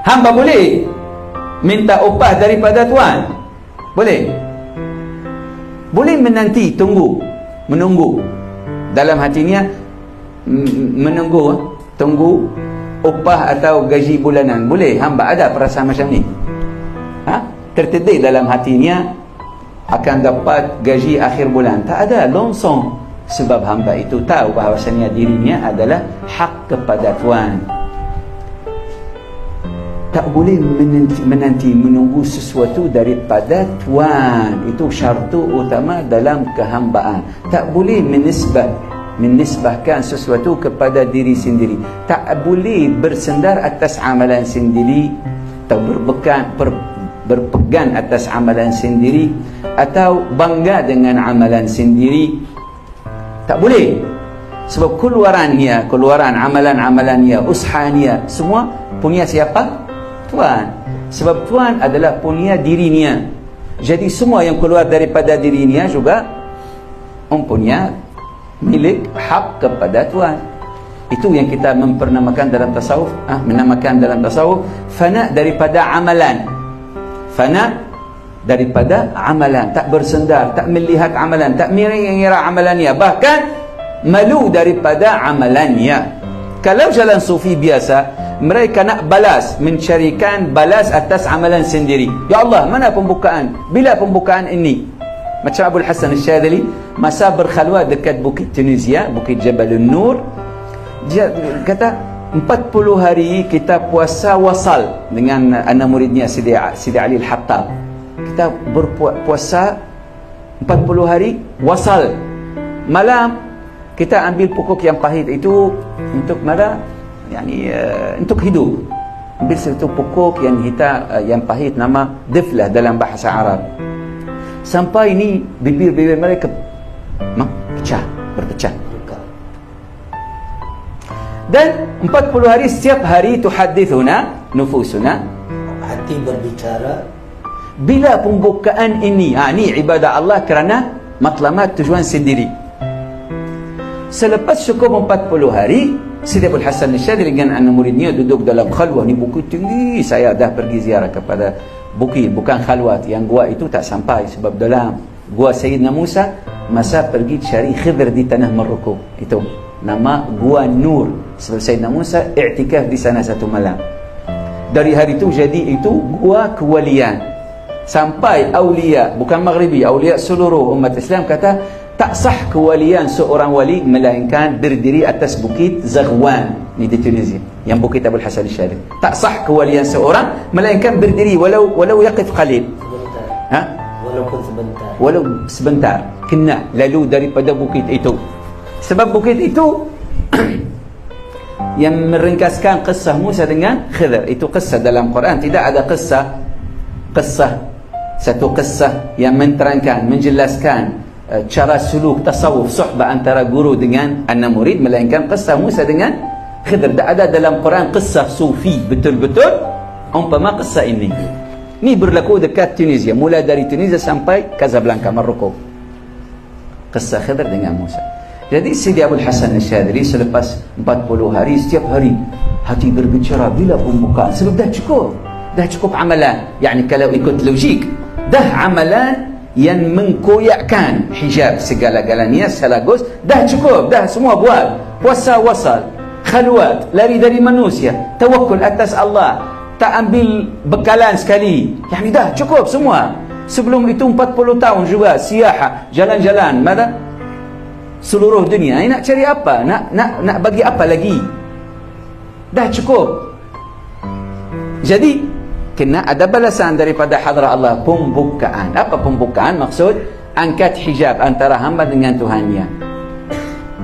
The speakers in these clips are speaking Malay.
Hamba boleh minta upah daripada Tuan? Boleh? Boleh menanti, menunggu dalam hatinya, tunggu upah atau gaji bulanan? Boleh? Hamba ada perasaan macam ni? Tertedik dalam hatinya akan dapat gaji akhir bulan? Tak ada, longsong. Sebab hamba itu tahu bahawasanya dirinya adalah hak kepada Tuan. Tak boleh menanti menunggu sesuatu daripada Tuan. Itu syartu utama dalam kehambaan. Tak boleh menisbahkan sesuatu kepada diri sendiri. Tak boleh bersandar atas amalan sendiri, atau berpegang atas amalan sendiri, atau bangga dengan amalan sendiri. Tak boleh. Sebab keluaran amalan-amalannya, usahanya, semua punya siapa? Tuan. Sebab Tuan adalah punya dirinya. Jadi semua yang keluar daripada dirinya juga mempunyai milik, hak kepada Tuan. Itu yang kita menamakan dalam tasawuf, fana daripada amalan. Fana daripada amalan, tak bersendar, tak melihat amalan, tak mengira amalannya, bahkan malu daripada amalannya. Kalau jalan sufi biasa, mereka nak balas, mencarikan balas atas amalan sendiri. Ya Allah, mana pembukaan? Bila pembukaan ini? Macam Abdul Hasan Al-Syadili, masa berkhalwat dekat Bukit Tunisia, Bukit Jabalun Nur, dia kata 40 hari kita puasa wasal dengan anak muridnya Sidi Ali Al-Hattab. Kita berpuasa 40 hari wasal. Malam kita ambil pokok yang pahit itu untuk mana? Untuk hidup. Ambil satu pokok yang pahit, nama diflah dalam bahasa Arab. Sampai ini bibir-bibir mereka berpecah. Dan 40 hari, setiap hari tuhadithuna nufusuna, hati berbicara. Bila pembukaan ini, ni ibadah Allah kerana matlamat tujuan sendiri. Selepas cukup 40 hari, Sidi Abdul Hasan Al-Syadili dengan anak muridnya duduk dalam khalwah. Ni bukit tinggi, saya dah pergi ziarah kepada bukit, bukan khalwat. Yang gua itu tak sampai, sebab dalam gua Sayyidina Musa masa pergi cari Khidr di tanah Maroko, itu nama Gua Nur. Sebab Sayyidina Musa i'tikaf di sana satu malam. Dari hari itu jadi itu gua kewalian. Sampai awliya, bukan maghribi, awliya seluruh umat Islam kata tak sah kewalian seorang wali melainkan berdiri atas bukit Zaghwan ni di Tunisia, yang bukit Abdul Hasan Al-Syadili. Tak sah kewalian seorang melainkan berdiri walau yaqif qalil. Walau sebentar kena lalu daripada bukit itu. Sebab bukit itu yang meringkaskan kisah Musa dengan Khidr. Itu kisah dalam Quran, tidak ada satu kisah yang menerangkan, menjelaskan cara suluk tasawuf suhbah antara guru dengan anak murid, melainkan kisah Musa dengan Khidr. Tak ada dalam Quran kisah sufi betul-betul umpama kisah ini. Ini berlaku dekat Tunisia, mulai dari Tunisia sampai Casablanca, Maroko. Kisah Khidr dengan Musa. Jadi Sidi Abdul Hasan Al-Syadili selepas 40 hari, setiap hari hati berbicara, bila pembukaan? Sebab dah cukup amalan. Kalau ikut logik, dah amalan yang mengkoyakkan hijab segala-galanya sekaligus, dah cukup, dah semua buat. Puasa wasal, khalwat, lari dari manusia, tawakkul atas Allah, tak ambil bekalan sekali. Dah cukup semua. Sebelum itu 40 tahun juga siaha, jalan-jalan, mana? Seluruh dunia. Nak cari apa? Nak bagi apa lagi? Dah cukup. Jadi kena ada balasan daripada hadrat Allah, pembukaan. Apa pembukaan? Maksud angkat hijab antara hamba dengan Tuhannya.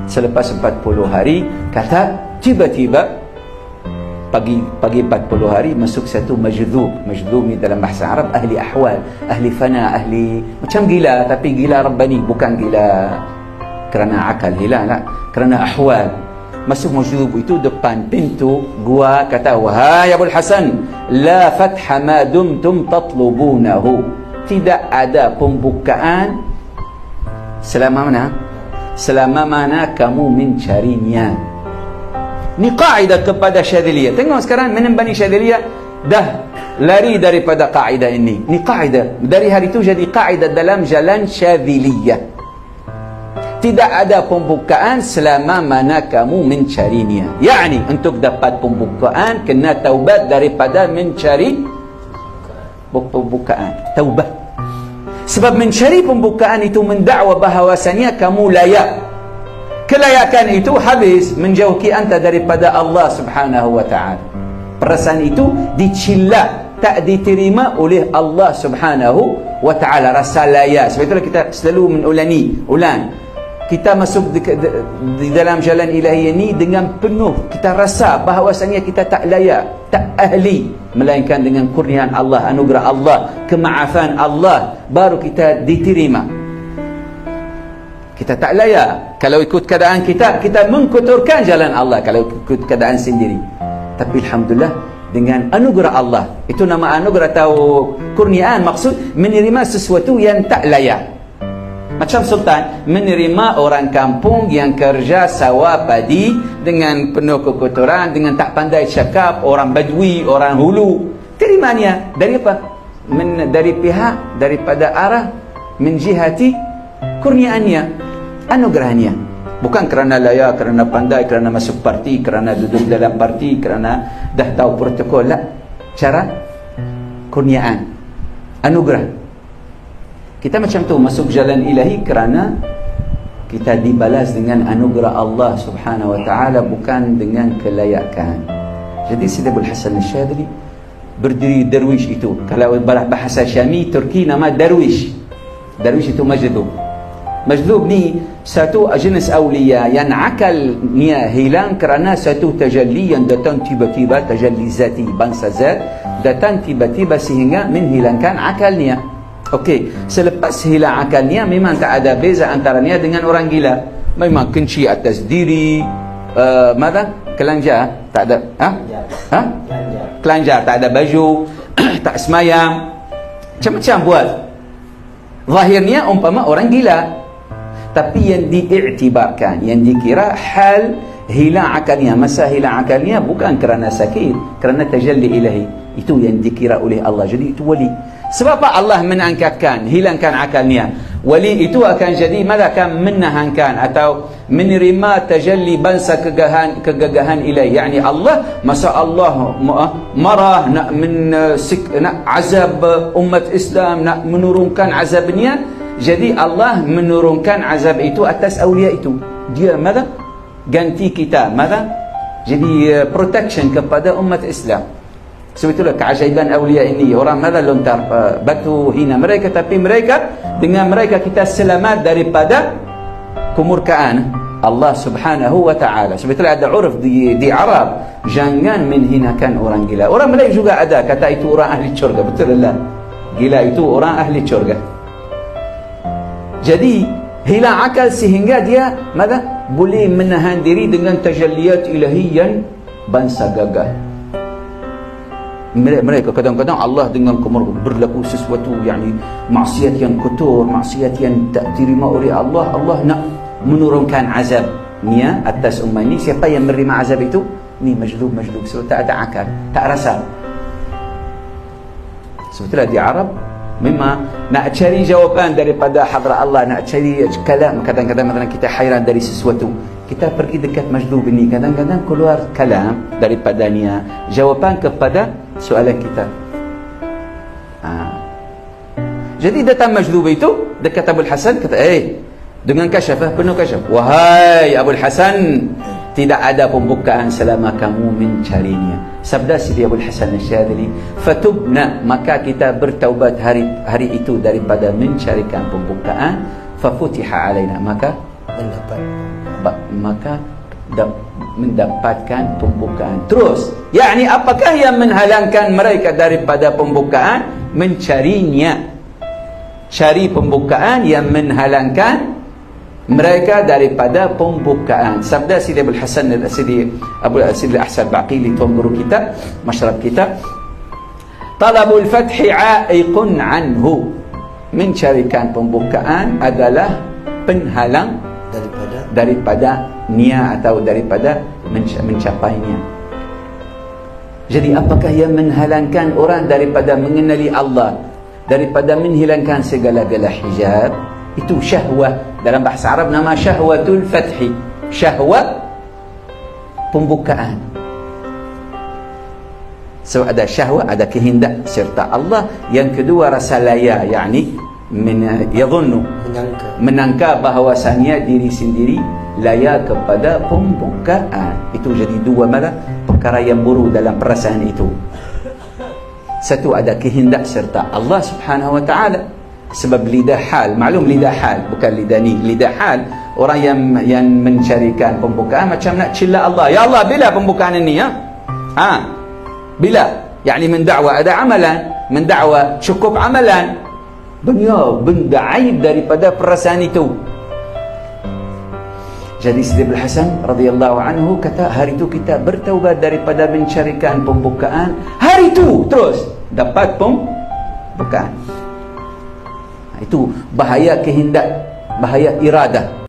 Selepas 40 hari, kata tiba-tiba pagi 40 hari masuk satu majdhub. Majdhub ni dalam bahasa Arab ahli ahwal, ahli fana, ahli macam gila, tapi gila rabbani, bukan gila kerana akal hilang lah, kerana ahwal. Masuk majdhub itu depan pintu gua, kata wahai Abdul Hasan, la fatha ma dumtum tatlubunahu. Tidak ada pembukaan selama mana kamu mencarinya. Ni kaidah kepada Syadiliyah. Tengok sekarang menembani Syadiliyah, dah lari daripada kaidah ini. Ini kaidah. Dari hari itu jadi kaidah dalam jalan Syadziliyah. Tidak ada pembukaan selama mana kamu mencarinya. Yani untuk dapat pembukaan kena taubat daripada mencari pembukaan. Taubat. Sebab mencari pembukaan itu mendakwa bahawasanya kamu layak. Kelayakan itu habis menjauhi anda daripada Allah Subhanahu wa ta'ala. Perasaan itu dicela, tak diterima oleh Allah Subhanahu wa ta'ala. Rasa layak. Sebab itulah kita selalu ulang. Kita masuk di dalam jalan ilahi ini dengan penuh kita rasa bahawasanya kita tak layak, tak ahli, melainkan dengan kurniaan Allah, anugerah Allah, kemaafan Allah baru kita diterima. Kita tak layak. Kalau ikut keadaan kita mengkotorkan jalan Allah kalau ikut keadaan sendiri. Tapi alhamdulillah dengan anugerah Allah. Itu nama anugerah atau kurniaan, maksud menerima sesuatu yang tak layak. Macam Sultan menerima orang kampung yang kerja sawah padi dengan penuh kekotoran, dengan tak pandai cakap, orang Badui, orang Hulu. Terimanya dari apa? Dari pihak, daripada arah menjihati kurniaannya, anugerahnya. Bukan kerana layak, kerana pandai, kerana masuk parti, kerana duduk dalam parti, kerana dah tahu protokol. Tak. Cara kurniaan, anugerah. Kita macam tu masuk jalan ilahi kerana kita dibalas dengan anugerah Allah Subhanahu wa ta'ala, bukan dengan kelayakan. Jadi Sidi Abdul Hasan Al-Syadzili berdiri darwish itu. Kalau bahasa Syami, Turki, nama darwish. Darwish itu majlub. Majlub ni satu jenis awliya yang akalnya hilang kerana satu tajalli yang datang tiba-tiba, tajalli zati, bangsa zat, datang tiba-tiba sehingga menghilangkan akalnya. Okey, selepas hilang akalnya memang tak ada beza antaranya dengan orang gila. Memang kenci atas diri, kelanjar, tak ada, kelanjar, tak ada baju, tak semayang, macam-macam buat. Zahirnya umpama orang gila. Tapi yang diiktibarkan, yang dikira hal hilang akalnya, masa hilang akalnya bukan kerana sakit, kerana tajalli ilahi. Itu yang dikira oleh Allah. Jadi itu wali. Sebab apa Allah menangkatkan, hilangkan akalnya? Wali itu akan jadi akan menahankan atau menerima tajalli bangsa kegagahan ilahi. Yani Allah, masa Allah marah nak azab umat Islam, nak menurunkan azabnya, jadi Allah menurunkan azab itu atas awliya itu. Dia ganti kita, jadi protection kepada umat Islam. Sebab itulah keajaiban awliya ini. Orang lontar batu hina mereka, tapi mereka, dengan mereka kita selamat daripada kemurkaan Allah Subhanahu wa ta'ala. Sebab itulah ada uruf di Arab, jangan menghinakan orang gila. Orang Melayu juga ada kata itu orang ahli syurga. Betul lah, gila itu orang ahli syurga. Jadi hilang akal sehingga dia boleh menahan diri dengan tajalliyat ilahi yang bangsa gagah. Mereka kadang-kadang Allah dengan berlaku sesuatu yani maksiat yang kotor, maksiat yang tak diterima oleh Allah, Allah nak menurunkan azabnya atas umat ini. Siapa yang menerima azab itu? Ni majlub. So tak ada akal, tak rasa. Sebetulnya di Arab memang nak cari jawapan daripada hadrat Allah, nak cari kalam. Kadang-kadang kita hairan dari sesuatu, kita pergi dekat majlub ini, kadang-kadang keluar kalam daripadanya, jawapan kepada soalan kita. Jadi datang majlub itu dekat Abul Hasan, kata dengan kasyafah, penuh kasyaf, wahai Abul Hasan, tidak ada pembukaan selama kamu mencarinya. Sabda Sidi Abdul Hasan Al-Syadzili, fatubna, maka kita bertaubat hari itu daripada mencarikan pembukaan, fafutiha alaina, maka mendapatkan pembukaan. Terus, yakni apakah yang menghalangkan mereka daripada pembukaan? Mencarinya. Cari pembukaan yang menghalangkan mereka daripada pembukaan. Sabda Sidi Abdul Hasan Sidi Ahsan Baqili, tuan guru kita, masyarakat kita, talabul fathi aiqun anhu, mencarikan pembukaan adalah penghalang daripada niat atau daripada mencapainya. Jadi apakah yang menghalangkan orang daripada mengenali Allah, daripada menghilangkan segala-gala hijab? Itu syahwah. Dalam bahasa Arab nama syahwatul fathi, syahwat pembukaan. So ada syahwat, ada kehendak serta Allah. Yang kedua rasa laya, yakni yadhunnu, menangka bahawasanya diri sendiri laya kepada pembukaan. Itu jadi dua perkara yang buruk dalam perasaan itu. Satu, ada kehendak serta Allah subhanahu wa ta'ala. Sebab lidah hal, maklum lidah hal, bukan lidah ni, lidah hal. Orang yang mencarikan pembukaan macam nak cela Allah. Ya Allah, bila pembukaan ini ya? Bila? Yani mendakwa ada amalan, mendakwa cukup amalan. Benda aib daripada perasaan itu. Jadi Sidi Abdul Hasan radhiyallahu anhu kata, hari itu kita bertaubat daripada mencarikan pembukaan. Hari itu terus dapat pembukaan. Itu bahaya kehendak, bahaya iradah.